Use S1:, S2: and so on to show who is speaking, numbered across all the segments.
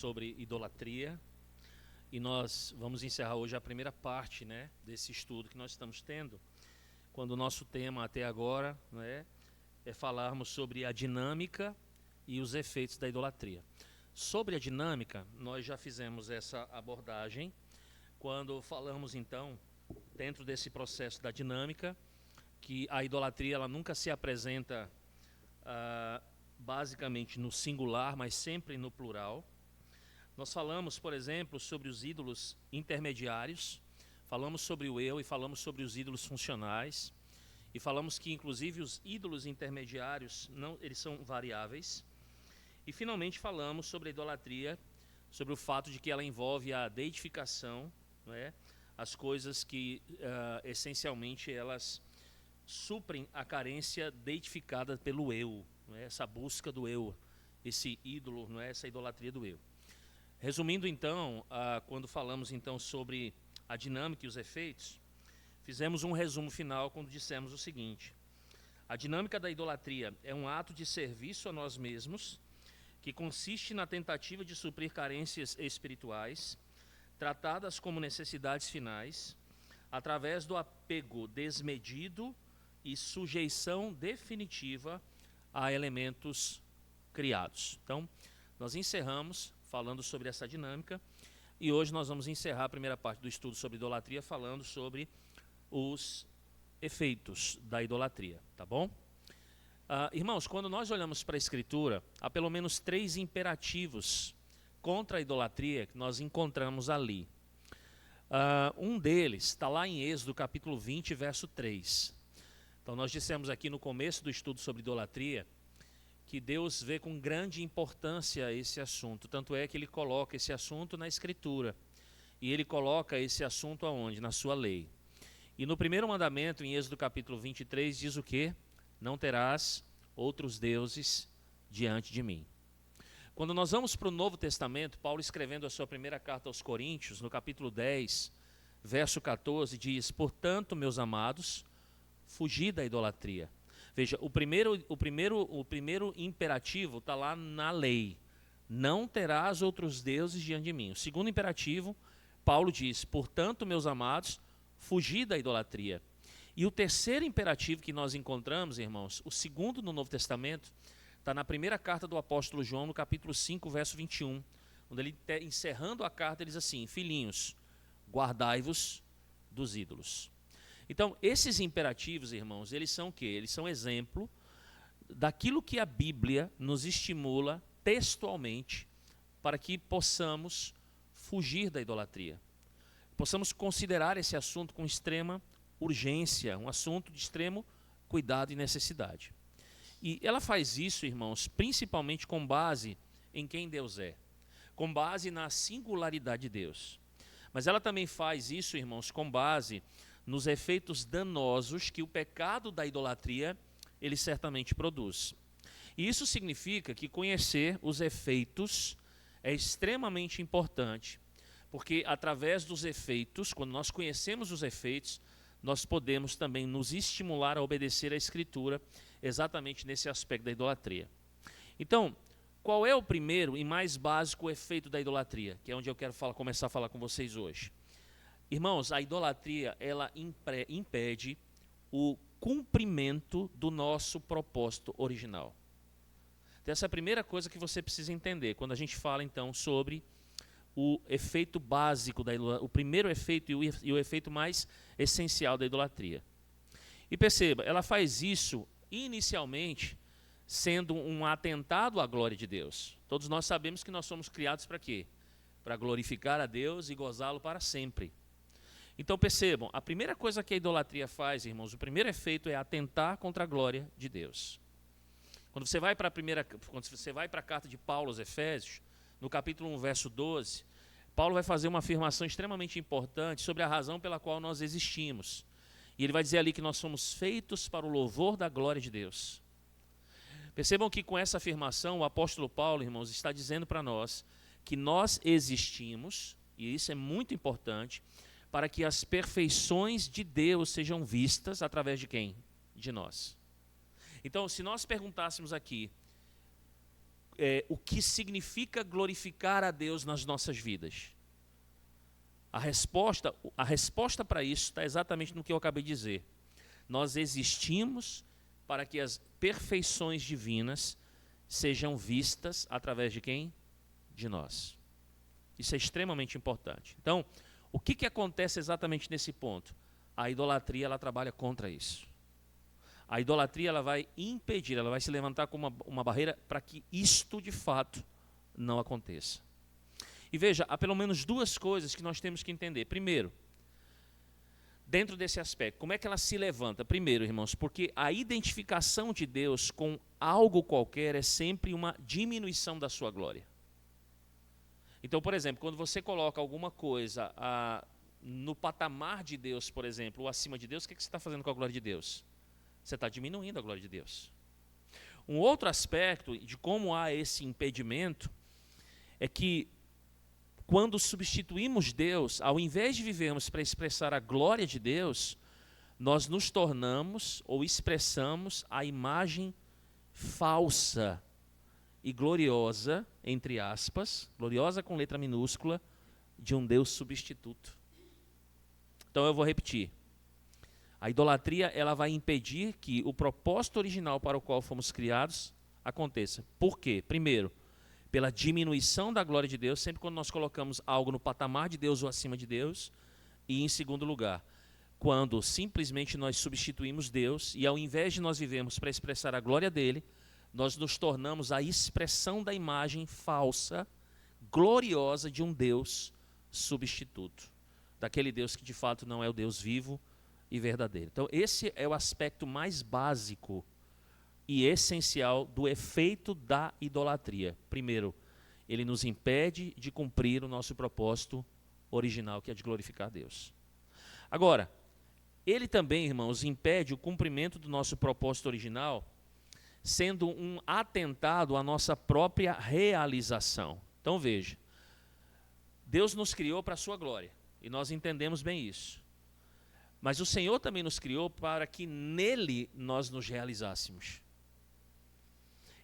S1: Sobre idolatria, e nós vamos encerrar hoje a primeira parte, desse estudo que nós estamos tendo, quando o nosso tema até agora, é falarmos sobre a dinâmica e os efeitos da idolatria. Sobre a dinâmica, nós já fizemos essa abordagem quando falamos então, dentro desse processo da dinâmica, que a idolatria ela nunca se apresenta basicamente no singular, mas sempre no plural. Nós falamos, por exemplo, sobre os ídolos intermediários, falamos sobre o eu e falamos sobre os ídolos funcionais, e falamos que, inclusive, os ídolos intermediários, eles são variáveis. E, finalmente, falamos sobre a idolatria, sobre o fato de que ela envolve a deificação, as coisas que, essencialmente, elas suprem a carência deificada pelo eu, essa busca do eu, esse ídolo, essa idolatria do eu. Resumindo então, quando falamos então sobre a dinâmica e os efeitos, fizemos um resumo final quando dissemos o seguinte: a dinâmica da idolatria é um ato de serviço a nós mesmos, que consiste na tentativa de suprir carências espirituais, tratadas como necessidades finais, através do apego desmedido e sujeição definitiva a elementos criados. Então, nós encerramos falando sobre essa dinâmica, e hoje nós vamos encerrar a primeira parte do estudo sobre idolatria falando sobre os efeitos da idolatria, tá bom? Irmãos, quando nós olhamos para a Escritura, há pelo menos 3 imperativos contra a idolatria que nós encontramos ali. Um deles está lá em Êxodo capítulo 20, verso 3. Então nós dissemos aqui no começo do estudo sobre idolatria que Deus vê com grande importância esse assunto, tanto é que Ele coloca esse assunto na Escritura, e Ele coloca esse assunto aonde? Na sua lei. E no primeiro mandamento, em Êxodo capítulo 23, diz o quê? Não terás outros deuses diante de mim. Quando nós vamos para o Novo Testamento, Paulo escrevendo a sua primeira carta aos Coríntios, no capítulo 10, verso 14, diz: portanto, meus amados, fugi da idolatria. Veja, o primeiro imperativo está lá na lei. Não terás outros deuses diante de mim. O segundo imperativo, Paulo diz: portanto, meus amados, fugi da idolatria. E o terceiro imperativo que nós encontramos, irmãos, o segundo no Novo Testamento, está na primeira carta do apóstolo João, no capítulo 5, verso 21, onde ele, encerrando a carta, ele diz assim: filhinhos, guardai-vos dos ídolos. Então, esses imperativos, irmãos, eles são o quê? Eles são exemplo daquilo que a Bíblia nos estimula textualmente para que possamos fugir da idolatria. Possamos considerar esse assunto com extrema urgência, um assunto de extremo cuidado e necessidade. E ela faz isso, irmãos, principalmente com base em quem Deus é, com base na singularidade de Deus. Mas ela também faz isso, irmãos, com base nos efeitos danosos que o pecado da idolatria, ele certamente produz. E isso significa que conhecer os efeitos é extremamente importante, porque através dos efeitos, quando nós conhecemos os efeitos, nós podemos também nos estimular a obedecer à Escritura, exatamente nesse aspecto da idolatria. Então, qual é o primeiro e mais básico efeito da idolatria, que é onde eu quero começar a falar com vocês hoje? Irmãos, a idolatria, ela impede o cumprimento do nosso propósito original. Então, essa é a primeira coisa que você precisa entender, quando a gente fala, então, sobre o efeito básico da idolatria, o primeiro efeito e o efeito mais essencial da idolatria. E perceba, ela faz isso, inicialmente, sendo um atentado à glória de Deus. Todos nós sabemos que nós somos criados para quê? Para glorificar a Deus e gozá-lo para sempre. Então percebam, a primeira coisa que a idolatria faz, irmãos, o primeiro efeito é atentar contra a glória de Deus. Quando você vai para a carta de Paulo aos Efésios, no capítulo 1, verso 12, Paulo vai fazer uma afirmação extremamente importante sobre a razão pela qual nós existimos. E ele vai dizer ali que nós somos feitos para o louvor da glória de Deus. Percebam que com essa afirmação, o apóstolo Paulo, irmãos, está dizendo para nós que nós existimos, e isso é muito importante, para que as perfeições de Deus sejam vistas através de quem? De nós. Então, se nós perguntássemos aqui, o que significa glorificar a Deus nas nossas vidas? A resposta para isso está exatamente no que eu acabei de dizer. Nós existimos para que as perfeições divinas sejam vistas através de quem? De nós. Isso é extremamente importante. Então, o que acontece exatamente nesse ponto? A idolatria, ela trabalha contra isso. A idolatria, ela vai impedir, ela vai se levantar como uma barreira para que isto, de fato, não aconteça. E veja, há pelo menos duas coisas que nós temos que entender. Primeiro, dentro desse aspecto, como é que ela se levanta? Primeiro, irmãos, porque a identificação de Deus com algo qualquer é sempre uma diminuição da sua glória. Então, por exemplo, quando você coloca alguma coisa no patamar de Deus, por exemplo, ou acima de Deus, o que você está fazendo com a glória de Deus? Você está diminuindo a glória de Deus. Um outro aspecto de como há esse impedimento é que quando substituímos Deus, ao invés de vivermos para expressar a glória de Deus, nós nos tornamos ou expressamos a imagem falsa e gloriosa, entre aspas, gloriosa com letra minúscula, de um Deus substituto. Então eu vou repetir. A idolatria, ela vai impedir que o propósito original para o qual fomos criados aconteça. Por quê? Primeiro, pela diminuição da glória de Deus, sempre quando nós colocamos algo no patamar de Deus ou acima de Deus. E em segundo lugar, quando simplesmente nós substituímos Deus e ao invés de nós vivermos para expressar a glória dele, nós nos tornamos a expressão da imagem falsa, gloriosa de um Deus substituto. Daquele Deus que de fato não é o Deus vivo e verdadeiro. Então esse é o aspecto mais básico e essencial do efeito da idolatria. Primeiro, ele nos impede de cumprir o nosso propósito original, que é de glorificar Deus. Agora, ele também, irmãos, impede o cumprimento do nosso propósito original, sendo um atentado à nossa própria realização. Então veja, Deus nos criou para a sua glória, e nós entendemos bem isso. Mas o Senhor também nos criou para que nele nós nos realizássemos.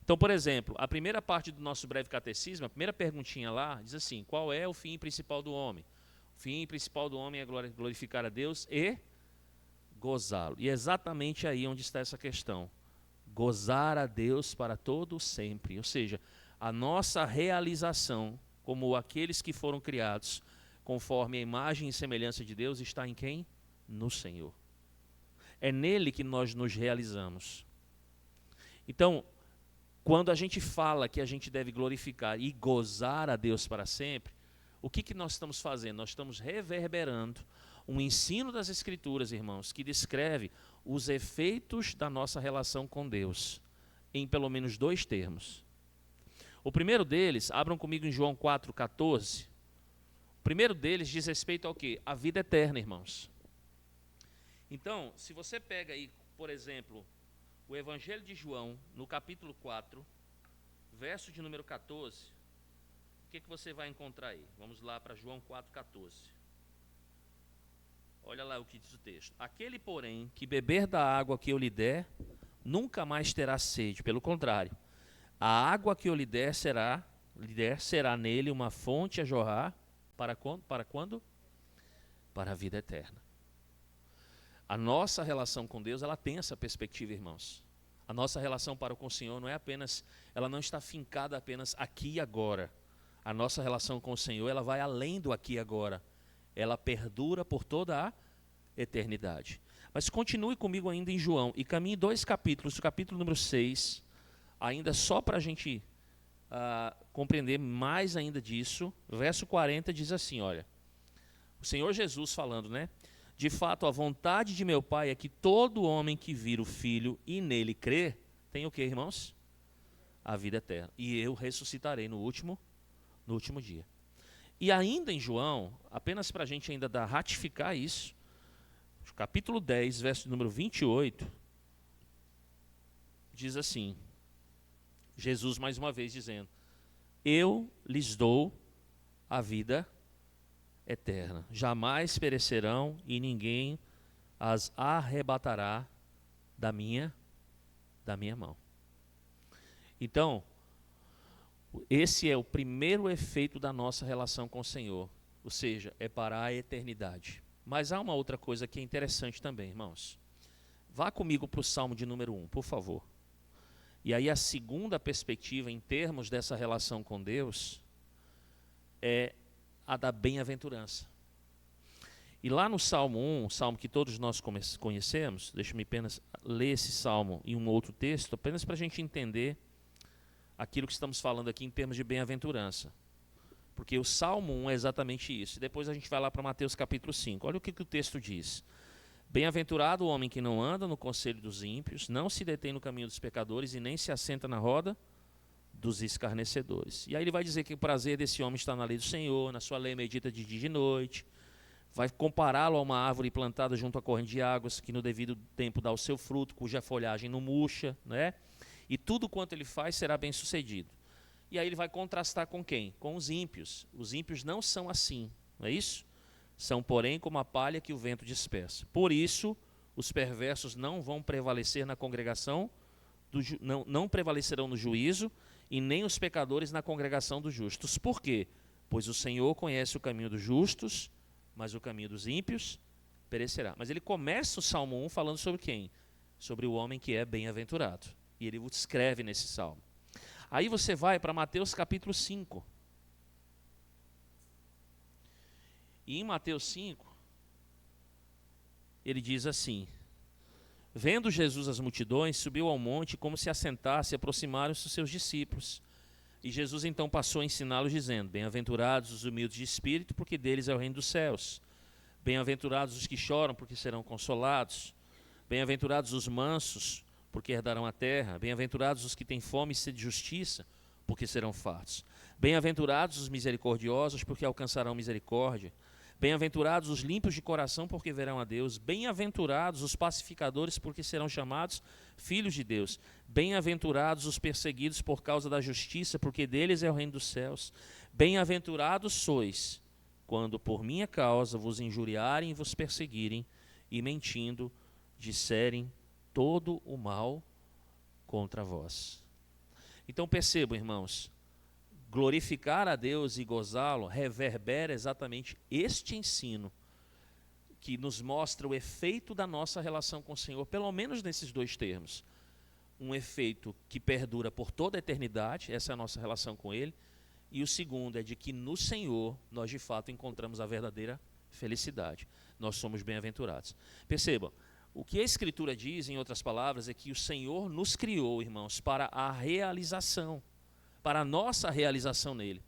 S1: Então, por exemplo, a primeira parte do nosso breve catecismo, a primeira perguntinha lá, diz assim: qual é o fim principal do homem? O fim principal do homem é glorificar a Deus e gozá-lo. E é exatamente aí onde está essa questão. Gozar a Deus para todo sempre. Ou seja, a nossa realização como aqueles que foram criados conforme a imagem e semelhança de Deus está em quem? No Senhor. É nele que nós nos realizamos. Então, quando a gente fala que a gente deve glorificar e gozar a Deus para sempre, o que nós estamos fazendo? Nós estamos reverberando um ensino das Escrituras, irmãos, que descreve os efeitos da nossa relação com Deus, em pelo menos dois termos. O primeiro deles, abram comigo em João 4,14. O primeiro deles diz respeito ao quê? A vida eterna, irmãos. Então, se você pega aí, por exemplo, o Evangelho de João, no capítulo 4, verso de número 14, o que você vai encontrar aí? Vamos lá para João 4,14. Olha lá o que diz o texto. Aquele, porém, que beber da água que eu lhe der, nunca mais terá sede. Pelo contrário, a água que eu lhe der será nele uma fonte a jorrar. Para quando? Para quando? Para a vida eterna. A nossa relação com Deus, ela tem essa perspectiva, irmãos. A nossa relação para com o Senhor não é apenas, ela não está fincada apenas aqui e agora. A nossa relação com o Senhor, ela vai além do aqui e agora. Ela perdura por toda a eternidade. Mas continue comigo ainda em João e caminhe 2 capítulos, o capítulo número 6, ainda só para a gente compreender mais ainda disso. Verso 40 diz assim, olha, o Senhor Jesus falando, né? De fato, a vontade de meu Pai é que todo homem que vir o Filho e nele crer, tem o que, irmãos? A vida eterna. E eu ressuscitarei no último dia. E ainda em João, apenas para a gente ainda ratificar isso, capítulo 10, verso número 28, diz assim, Jesus mais uma vez dizendo, eu lhes dou a vida eterna, jamais perecerão e ninguém as arrebatará da minha mão. Então, Esse é o primeiro efeito da nossa relação com o Senhor, ou seja, é para a eternidade. Mas há uma outra coisa que é interessante também, irmãos. Vá comigo para o Salmo de número 1, por favor. E aí a segunda perspectiva em termos dessa relação com Deus é a da bem-aventurança. E lá no Salmo 1, o Salmo que todos nós conhecemos, deixa-me apenas ler esse Salmo e um outro texto, apenas para a gente entender aquilo que estamos falando aqui em termos de bem-aventurança. Porque o Salmo 1 é exatamente isso. E depois a gente vai lá para Mateus capítulo 5. Olha o que o texto diz. Bem-aventurado o homem que não anda no conselho dos ímpios, não se detém no caminho dos pecadores e nem se assenta na roda dos escarnecedores. E aí ele vai dizer que o prazer desse homem está na lei do Senhor, na sua lei medita de dia e de noite. Vai compará-lo a uma árvore plantada junto à corrente de águas, que no devido tempo dá o seu fruto, cuja folhagem não murcha, né? E tudo quanto ele faz será bem sucedido. E aí ele vai contrastar com quem? Com os ímpios. Os ímpios não são assim, não é isso? São, porém, como a palha que o vento dispersa. Por isso, os perversos não vão prevalecer na congregação, não prevalecerão no juízo, e nem os pecadores na congregação dos justos. Por quê? Pois o Senhor conhece o caminho dos justos, mas o caminho dos ímpios perecerá. Mas ele começa o Salmo 1 falando sobre quem? Sobre o homem que é bem-aventurado. E ele o descreve nesse salmo. Aí você vai para Mateus capítulo 5. E em Mateus 5, ele diz assim: vendo Jesus as multidões, subiu ao monte, como se assentasse, aproximaram-se os seus discípulos. E Jesus então passou a ensiná-los, dizendo: bem-aventurados os humildes de espírito, porque deles é o reino dos céus. Bem-aventurados os que choram, porque serão consolados. Bem-aventurados os mansos, porque herdarão a terra. Bem-aventurados os que têm fome e sede de justiça, porque serão fartos. Bem-aventurados os misericordiosos, porque alcançarão misericórdia. Bem-aventurados os limpos de coração, porque verão a Deus. Bem-aventurados os pacificadores, porque serão chamados filhos de Deus. Bem-aventurados os perseguidos por causa da justiça, porque deles é o reino dos céus. Bem-aventurados sois, quando por minha causa vos injuriarem e vos perseguirem, e mentindo disserem todo o mal contra vós. Então percebam, irmãos, glorificar a Deus e gozá-lo reverbera exatamente este ensino que nos mostra o efeito da nossa relação com o Senhor, pelo menos nesses dois termos. Um efeito que perdura por toda a eternidade, essa é a nossa relação com Ele, e o segundo é de que no Senhor nós de fato encontramos a verdadeira felicidade. Nós somos bem-aventurados. Percebam, o que a Escritura diz, em outras palavras, é que o Senhor nos criou, irmãos, para a realização, para a nossa realização nele.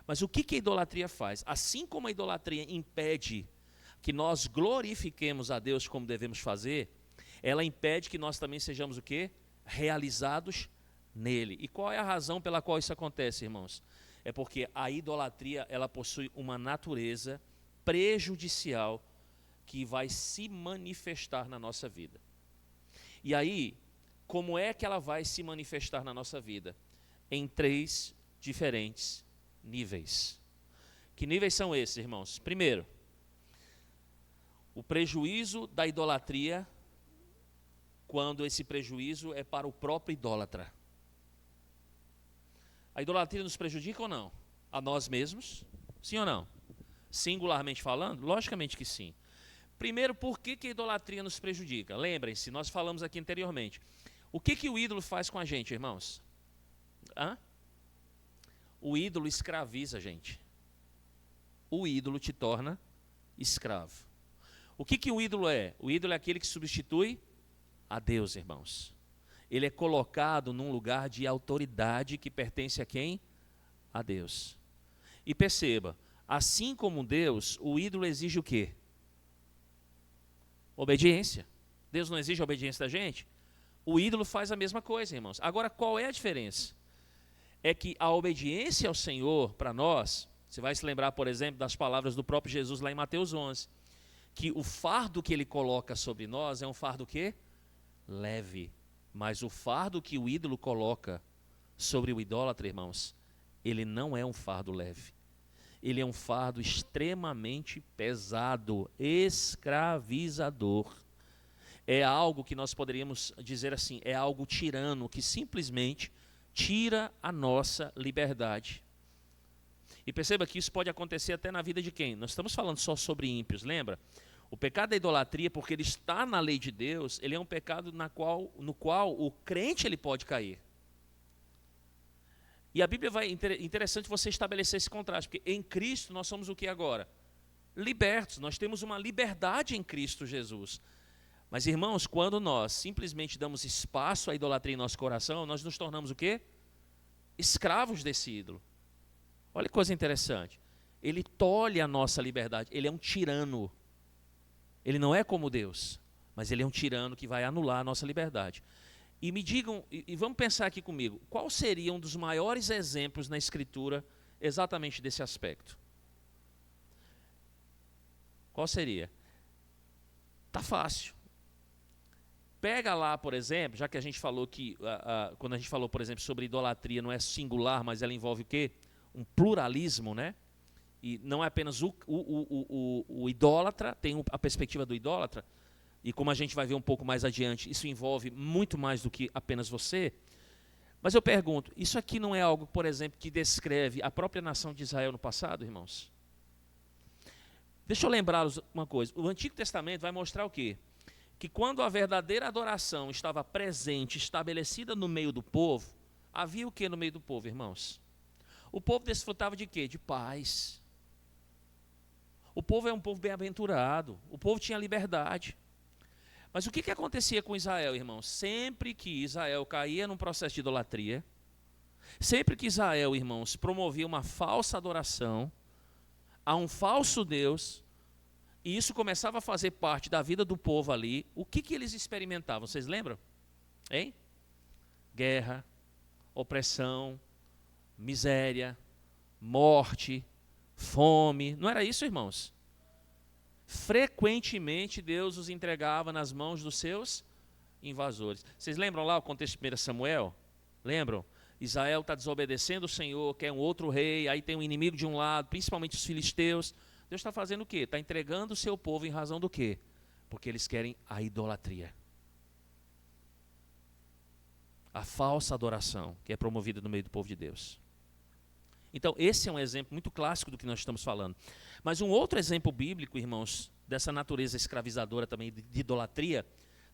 S1: Mas o que a idolatria faz? Assim como a idolatria impede que nós glorifiquemos a Deus como devemos fazer, ela impede que nós também sejamos o quê? Realizados nele. E qual é a razão pela qual isso acontece, irmãos? É porque a idolatria, ela possui uma natureza prejudicial que vai se manifestar na nossa vida. E aí, como é que ela vai se manifestar na nossa vida? Em três diferentes níveis. Que níveis são esses, irmãos? Primeiro, o prejuízo da idolatria, quando esse prejuízo é para o próprio idólatra. A idolatria nos prejudica ou não? A nós mesmos? Sim ou não? Singularmente falando? Logicamente que sim. Primeiro, por que a idolatria nos prejudica? Lembrem-se, nós falamos aqui anteriormente. O que o ídolo faz com a gente, irmãos? O ídolo escraviza a gente. O ídolo te torna escravo. O que o ídolo é? O ídolo é aquele que substitui a Deus, irmãos. Ele é colocado num lugar de autoridade que pertence a quem? A Deus. E perceba, assim como Deus, o ídolo exige o quê? Obediência. Deus não exige a obediência da gente? O ídolo faz a mesma coisa, irmãos. Agora, qual é a diferença? É que a obediência ao Senhor, para nós, você vai se lembrar, por exemplo, das palavras do próprio Jesus lá em Mateus 11, que o fardo que ele coloca sobre nós é um fardo que leve, mas o fardo que o ídolo coloca sobre o idólatra, irmãos, ele não é um fardo leve. Ele é um fardo extremamente pesado, escravizador. É algo que nós poderíamos dizer assim, é algo tirano, que simplesmente tira a nossa liberdade. E perceba que isso pode acontecer até na vida de quem? Nós estamos falando só sobre ímpios, lembra? O pecado da idolatria, porque ele está na lei de Deus, ele é um pecado no qual o crente ele pode cair. E a Bíblia vai, interessante você estabelecer esse contraste, porque em Cristo nós somos o que agora? Libertos, nós temos uma liberdade em Cristo Jesus. Mas irmãos, quando nós simplesmente damos espaço à idolatria em nosso coração, nós nos tornamos o quê? Escravos desse ídolo. Olha que coisa interessante. Ele tolhe a nossa liberdade, ele é um tirano. Ele não é como Deus, mas ele é um tirano que vai anular a nossa liberdade. E me digam, e vamos pensar aqui comigo, qual seria um dos maiores exemplos na Escritura exatamente desse aspecto? Qual seria? Tá fácil. Pega lá, por exemplo, já que a gente falou que, quando a gente falou, por exemplo, sobre idolatria, não é singular, mas ela envolve o quê? Um pluralismo, né? E não é apenas o idólatra, tem a perspectiva do idólatra, e como a gente vai ver um pouco mais adiante, isso envolve muito mais do que apenas você. Mas eu pergunto, isso aqui não é algo, por exemplo, que descreve a própria nação de Israel no passado, irmãos? Deixa eu lembrá-los uma coisa, o Antigo Testamento vai mostrar o quê? Que quando a verdadeira adoração estava presente, estabelecida no meio do povo, havia o que no meio do povo, irmãos? O povo desfrutava de quê? De paz. O povo é um povo bem-aventurado, o povo tinha liberdade. Mas o que acontecia com Israel, irmãos? Sempre que Israel caía num processo de idolatria, sempre que Israel, irmãos, promovia uma falsa adoração a um falso Deus, e isso começava a fazer parte da vida do povo ali, o que eles experimentavam? Vocês lembram? Hein? Guerra, opressão, miséria, morte, fome. Não era isso, irmãos? Frequentemente Deus os entregava nas mãos dos seus invasores. Vocês lembram lá o contexto de 1 Samuel? Lembram? Israel está desobedecendo o Senhor, quer um outro rei, aí tem um inimigo de um lado, principalmente os filisteus. Deus está fazendo o quê? Está entregando o seu povo em razão do quê? Porque eles querem a idolatria. A falsa adoração que é promovida no meio do povo de Deus. Então, esse é um exemplo muito clássico do que nós estamos falando. Mas um outro exemplo bíblico, irmãos, dessa natureza escravizadora também de idolatria,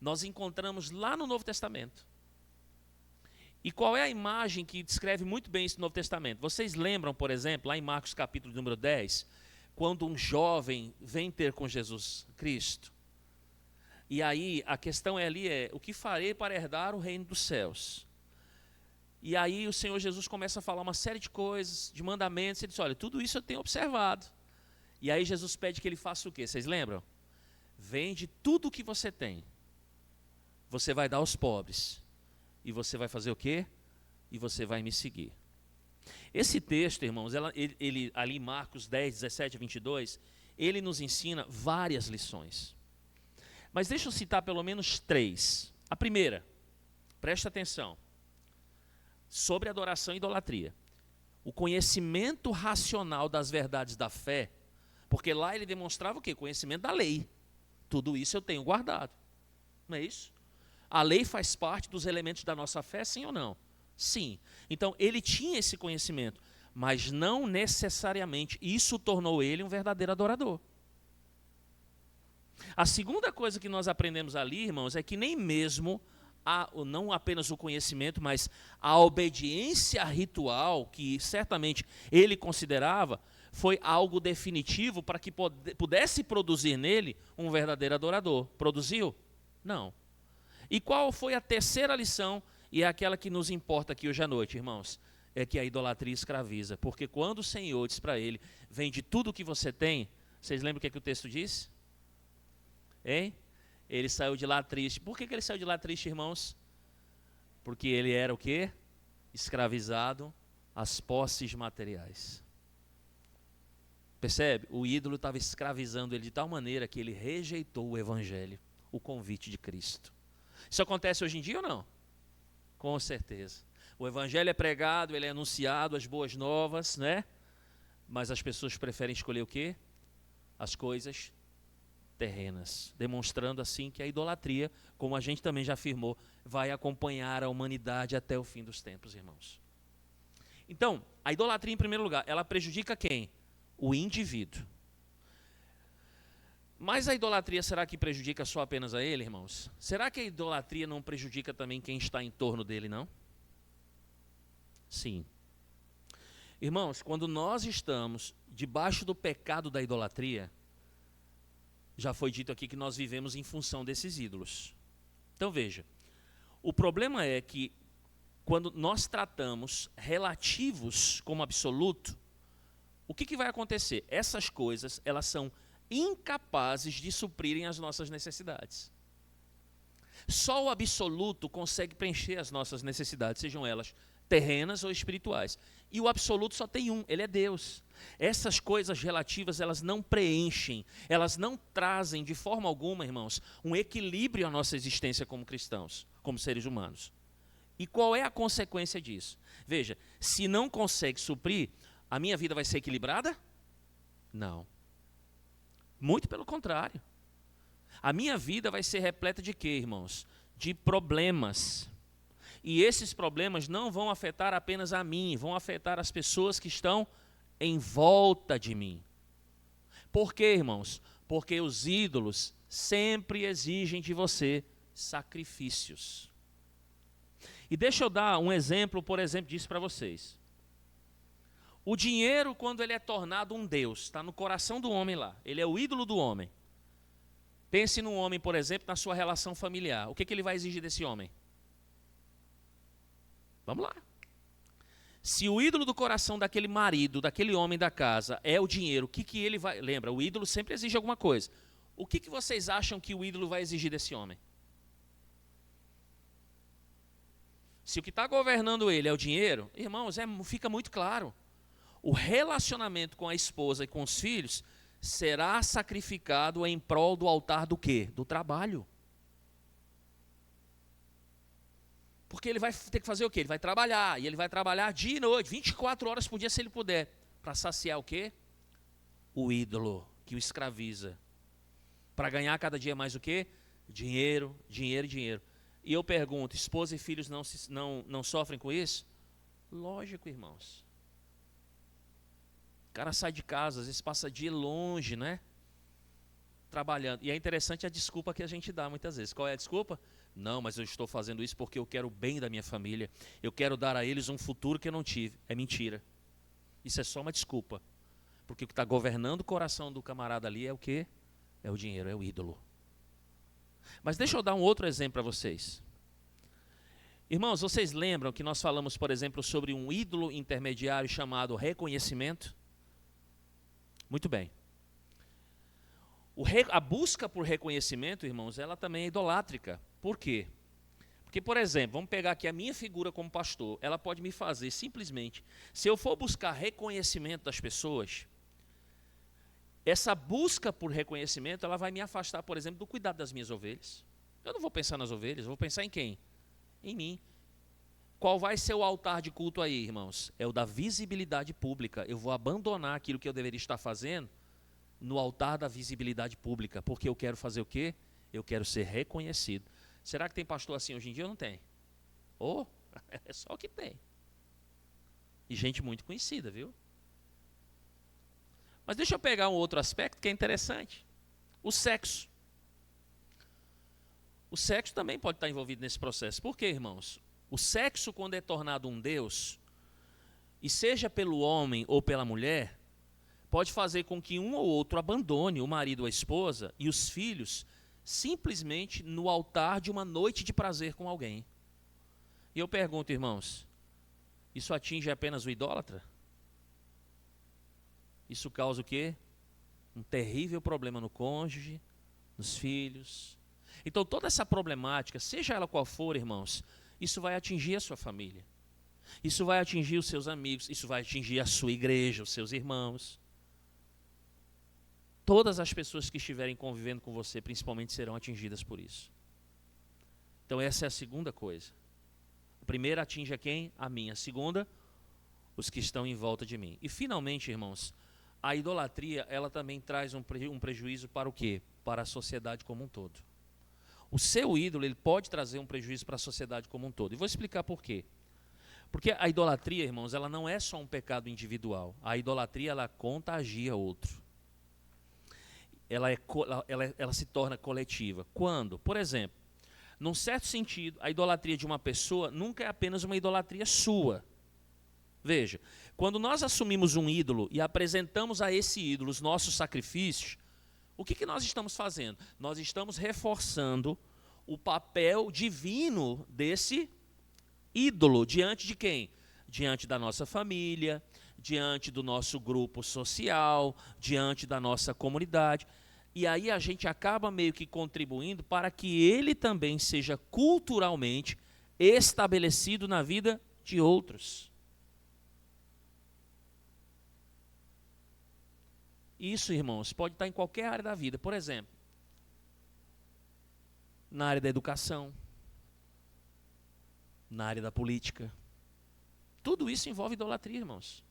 S1: nós encontramos lá no Novo Testamento. E qual é a imagem que descreve muito bem isso no Novo Testamento? Vocês lembram, por exemplo, lá em Marcos capítulo número 10, quando um jovem vem ter com Jesus Cristo? E aí a questão ali é, o que farei para herdar o reino dos céus? E aí o Senhor Jesus começa a falar uma série de coisas, de mandamentos, ele diz, olha, tudo isso eu tenho observado. E aí Jesus pede que ele faça o quê? Vocês lembram? Vende tudo o que você tem. Você vai dar aos pobres. E você vai fazer o quê? E você vai me seguir. Esse texto, irmãos, ele ali em Marcos 10, 17 a 22, ele nos ensina várias lições. Mas deixa eu citar pelo menos 3. A primeira, presta atenção, sobre adoração e idolatria. O conhecimento racional das verdades da fé, porque lá ele demonstrava o quê? Conhecimento da lei. Tudo isso eu tenho guardado. Não é isso? A lei faz parte dos elementos da nossa fé, sim ou não? Sim. Então, ele tinha esse conhecimento, mas não necessariamente isso tornou ele um verdadeiro adorador. A segunda coisa que nós aprendemos ali, irmãos, é que nem mesmo, não apenas o conhecimento, mas a obediência ritual, que certamente ele considerava, foi algo definitivo para que pudesse produzir nele um verdadeiro adorador. Produziu? Não. E qual foi a terceira lição, e é aquela que nos importa aqui hoje à noite, irmãos? É que a idolatria escraviza. Porque quando o Senhor diz para ele, vende tudo o que você tem, vocês lembram o que o texto diz? Hein? Ele saiu de lá triste. Por que ele saiu de lá triste, irmãos? Porque ele era o quê? Escravizado às posses materiais. Percebe? O ídolo estava escravizando ele de tal maneira que ele rejeitou o evangelho, o convite de Cristo. Isso acontece hoje em dia ou não? Com certeza. O evangelho é pregado, ele é anunciado, as boas novas, né? Mas as pessoas preferem escolher o quê? As coisas terrenas, demonstrando assim que a idolatria, como a gente também já afirmou, vai acompanhar a humanidade até o fim dos tempos, irmãos. Então, a idolatria, em primeiro lugar, ela prejudica quem? O indivíduo. Mas a idolatria, será que prejudica só apenas a ele, irmãos? Será que a idolatria não prejudica também quem está em torno dele, não? Sim. Irmãos, quando nós estamos debaixo do pecado da idolatria, já foi dito aqui que nós vivemos em função desses ídolos. Então veja, o problema é que quando nós tratamos relativos como absoluto, o que vai acontecer? Essas coisas, elas são incapazes de suprirem as nossas necessidades. Só o absoluto consegue preencher as nossas necessidades, sejam elas terrenas ou espirituais. E o absoluto só tem um, ele é Deus. Essas coisas relativas, elas não preenchem, elas não trazem de forma alguma, irmãos, um equilíbrio à nossa existência como cristãos, como seres humanos. E qual é a consequência disso? Veja, se não consegue suprir, a minha vida vai ser equilibrada? Não. Muito pelo contrário. A minha vida vai ser repleta de quê, irmãos? De problemas. E esses problemas não vão afetar apenas a mim, vão afetar as pessoas que estão em volta de mim. Por quê, irmãos? Porque os ídolos sempre exigem de você sacrifícios. E deixa eu dar um exemplo, por exemplo, disso para vocês. O dinheiro, quando ele é tornado um Deus, está no coração do homem lá, ele é o ídolo do homem. Pense num homem, por exemplo, na sua relação familiar. O que ele vai exigir desse homem? Vamos lá. Se o ídolo do coração daquele marido, daquele homem da casa, é o dinheiro, o que ele vai... Lembra, o ídolo sempre exige alguma coisa. O que vocês acham que o ídolo vai exigir desse homem? Se o que está governando ele é o dinheiro, irmãos, fica muito claro. O relacionamento com a esposa e com os filhos será sacrificado em prol do altar do quê? Do trabalho. Porque ele vai ter que fazer o quê? Ele vai trabalhar, e ele vai trabalhar dia e noite, 24 horas por dia se ele puder, para saciar o quê? O ídolo que o escraviza. Para ganhar cada dia mais o quê? Dinheiro, dinheiro, dinheiro. E eu pergunto, esposa e filhos não sofrem com isso? Lógico, irmãos. O cara sai de casa, às vezes passa dia longe, né? Trabalhando. E é interessante a desculpa que a gente dá muitas vezes. Qual é a desculpa? Não, mas eu estou fazendo isso porque eu quero o bem da minha família. Eu quero dar a eles um futuro que eu não tive. É mentira. Isso é só uma desculpa. Porque o que está governando o coração do camarada ali é o quê? É o dinheiro, é o ídolo. Mas deixa eu dar um outro exemplo para vocês. Irmãos, vocês lembram que nós falamos, por exemplo, sobre um ídolo intermediário chamado reconhecimento? Muito bem. A busca por reconhecimento, irmãos, ela também é idolátrica. Por quê? Porque, por exemplo, vamos pegar aqui a minha figura como pastor, ela pode me fazer simplesmente, se eu for buscar reconhecimento das pessoas, essa busca por reconhecimento, ela vai me afastar, por exemplo, do cuidado das minhas ovelhas. Eu não vou pensar nas ovelhas, eu vou pensar em quem? Em mim. Qual vai ser o altar de culto aí, irmãos? É o da visibilidade pública. Eu vou abandonar aquilo que eu deveria estar fazendo no altar da visibilidade pública, porque eu quero fazer o quê? Eu quero ser reconhecido. Será que tem pastor assim hoje em dia ou não tem? É só o que tem. E gente muito conhecida, viu? Mas deixa eu pegar um outro aspecto que é interessante. O sexo. O sexo também pode estar envolvido nesse processo. Por quê, irmãos? O sexo, quando é tornado um Deus, e seja pelo homem ou pela mulher, pode fazer com que um ou outro abandone o marido ou a esposa e os filhos simplesmente no altar de uma noite de prazer com alguém. E eu pergunto, irmãos, isso atinge apenas o idólatra? Isso causa o quê? Um terrível problema no cônjuge, nos filhos. Então toda essa problemática, seja ela qual for, irmãos, isso vai atingir a sua família. Isso vai atingir os seus amigos, isso vai atingir a sua igreja, os seus irmãos. Todas as pessoas que estiverem convivendo com você, principalmente, serão atingidas por isso. Então essa é a segunda coisa. A primeira atinge a quem? A mim. A segunda, os que estão em volta de mim. E finalmente, irmãos, a idolatria, ela também traz um prejuízo para o quê? Para a sociedade como um todo. O seu ídolo, ele pode trazer um prejuízo para a sociedade como um todo. E vou explicar por quê. Porque a idolatria, irmãos, ela não é só um pecado individual. A idolatria, ela contagia outro. Ela se torna coletiva. Quando? Por exemplo, num certo sentido, a idolatria de uma pessoa nunca é apenas uma idolatria sua. Veja, quando nós assumimos um ídolo e apresentamos a esse ídolo os nossos sacrifícios, o que nós estamos fazendo? Nós estamos reforçando o papel divino desse ídolo diante de quem? Diante da nossa família, diante do nosso grupo social, diante da nossa comunidade. E aí a gente acaba meio que contribuindo para que ele também seja culturalmente estabelecido na vida de outros. Isso, irmãos, pode estar em qualquer área da vida. Por exemplo, na área da educação, na área da política. Tudo isso envolve idolatria, irmãos.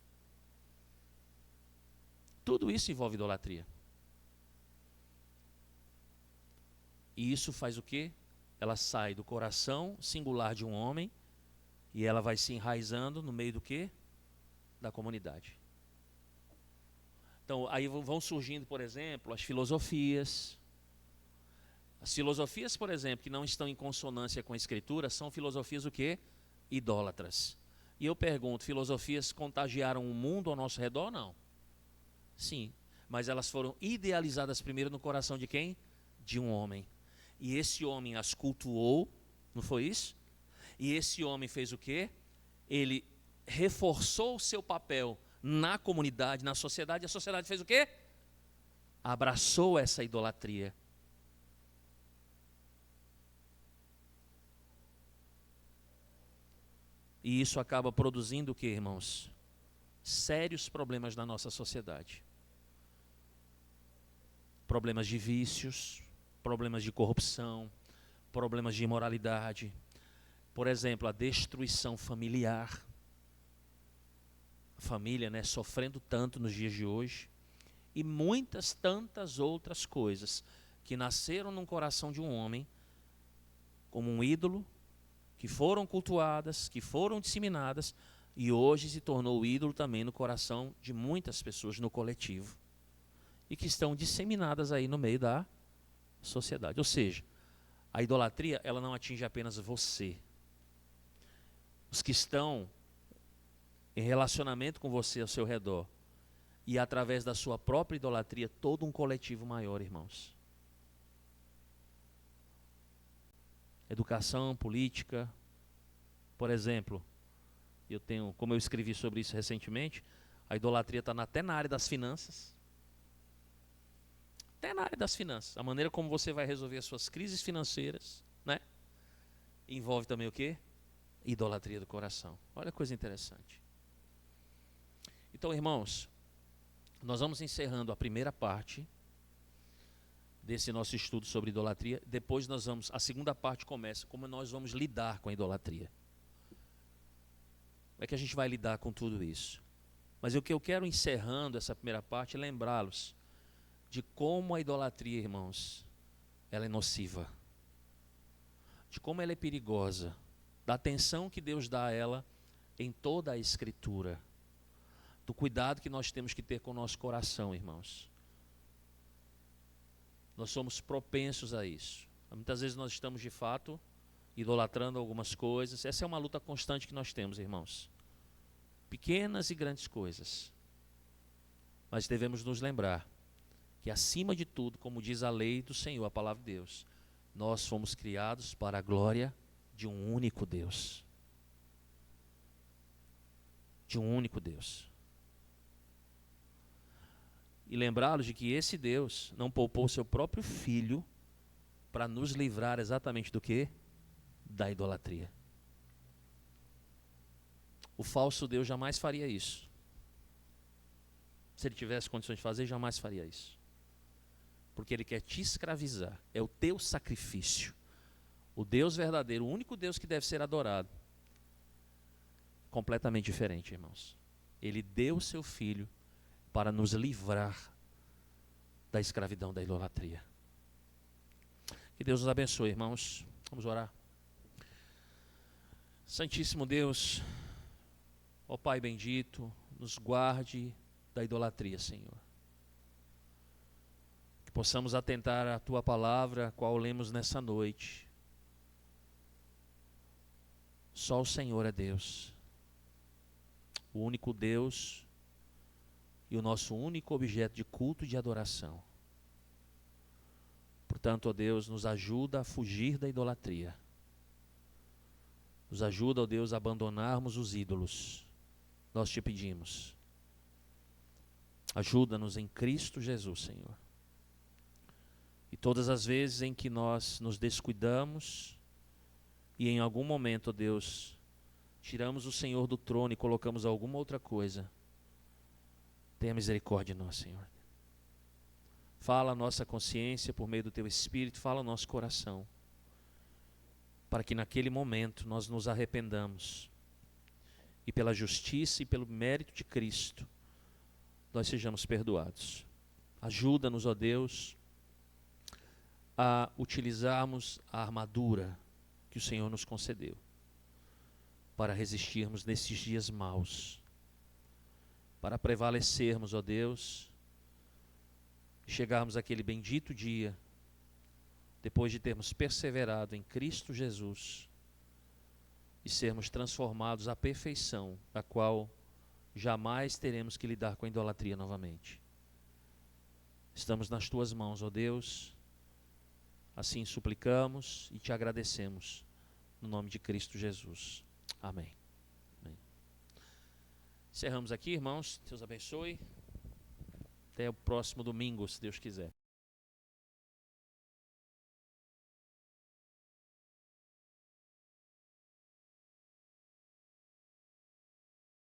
S1: Tudo isso envolve idolatria. E isso faz o quê? Ela sai do coração singular de um homem e ela vai se enraizando no meio do quê? Da comunidade. Então, aí vão surgindo, por exemplo, as filosofias. As filosofias, por exemplo, que não estão em consonância com a Escritura, são filosofias o quê? Idólatras. E eu pergunto, filosofias contagiaram o mundo ao nosso redor ou não? Sim, mas elas foram idealizadas primeiro no coração de quem? De um homem. E esse homem as cultuou, não foi isso? E esse homem fez o quê? Ele reforçou o seu papel na comunidade, na sociedade, e a sociedade fez o quê? Abraçou essa idolatria. E isso acaba produzindo o quê, irmãos? Sérios problemas na nossa sociedade. Problemas de vícios, problemas de corrupção, problemas de imoralidade. Por exemplo, a destruição familiar. A família, né, sofrendo tanto nos dias de hoje. E muitas, tantas outras coisas que nasceram no coração de um homem como um ídolo, que foram cultuadas, que foram disseminadas, e hoje se tornou ídolo também no coração de muitas pessoas no coletivo. E que estão disseminadas aí no meio da sociedade. Ou seja, a idolatria, ela não atinge apenas você. Os que estão em relacionamento com você ao seu redor. E através da sua própria idolatria, todo um coletivo maior, irmãos. Educação, política. Por exemplo, como eu escrevi sobre isso recentemente, a idolatria está até na área das finanças. Até na área das finanças. A maneira como você vai resolver as suas crises financeiras, né? Envolve também o quê? Idolatria do coração. Olha que coisa interessante. Então, irmãos, nós vamos encerrando a primeira parte desse nosso estudo sobre idolatria. Depois a segunda parte começa, como nós vamos lidar com a idolatria. Como é que a gente vai lidar com tudo isso? Mas o que eu quero, encerrando essa primeira parte, é lembrá-los de como a idolatria, irmãos, ela é nociva. De como ela é perigosa. Da atenção que Deus dá a ela em toda a Escritura. Do cuidado que nós temos que ter com o nosso coração, irmãos. Nós somos propensos a isso. Muitas vezes nós estamos, de fato, idolatrando algumas coisas. Essa é uma luta constante que nós temos, irmãos. Pequenas e grandes coisas. Mas devemos nos lembrar que, acima de tudo, como diz a lei do Senhor, a palavra de Deus, nós fomos criados para a glória de um único Deus. De um único Deus. E lembrá-los de que esse Deus não poupou seu próprio Filho para nos livrar exatamente do quê? Da idolatria. O falso Deus jamais faria isso. Se ele tivesse condições de fazer, jamais faria isso. Porque ele quer te escravizar. É o teu sacrifício. O Deus verdadeiro, o único Deus que deve ser adorado. Completamente diferente, irmãos. Ele deu o seu Filho para nos livrar da escravidão da idolatria. Que Deus nos abençoe, irmãos. Vamos orar. Santíssimo Deus, ó Pai bendito, nos guarde da idolatria, Senhor. Que possamos atentar à Tua palavra, a qual lemos nessa noite. Só o Senhor é Deus, o único Deus e o nosso único objeto de culto e de adoração. Portanto, ó Deus, nos ajuda a fugir da idolatria. Nos ajuda, ó Deus, a abandonarmos os ídolos. Nós te pedimos. Ajuda-nos em Cristo Jesus, Senhor. E todas as vezes em que nós nos descuidamos e em algum momento, ó Deus, tiramos o Senhor do trono e colocamos alguma outra coisa, tenha misericórdia de nós, Senhor. Fala a nossa consciência por meio do Teu Espírito, fala ao nosso coração, para que naquele momento nós nos arrependamos e pela justiça e pelo mérito de Cristo nós sejamos perdoados. Ajuda-nos, ó Deus, a utilizarmos a armadura que o Senhor nos concedeu para resistirmos nesses dias maus, para prevalecermos, ó Deus, e chegarmos àquele bendito dia, depois de termos perseverado em Cristo Jesus e sermos transformados à perfeição, a qual jamais teremos que lidar com a idolatria novamente. Estamos nas Tuas mãos, ó Deus, assim suplicamos e Te agradecemos, no nome de Cristo Jesus. Amém. Amém. Encerramos aqui, irmãos. Deus abençoe. Até o próximo domingo, se Deus quiser.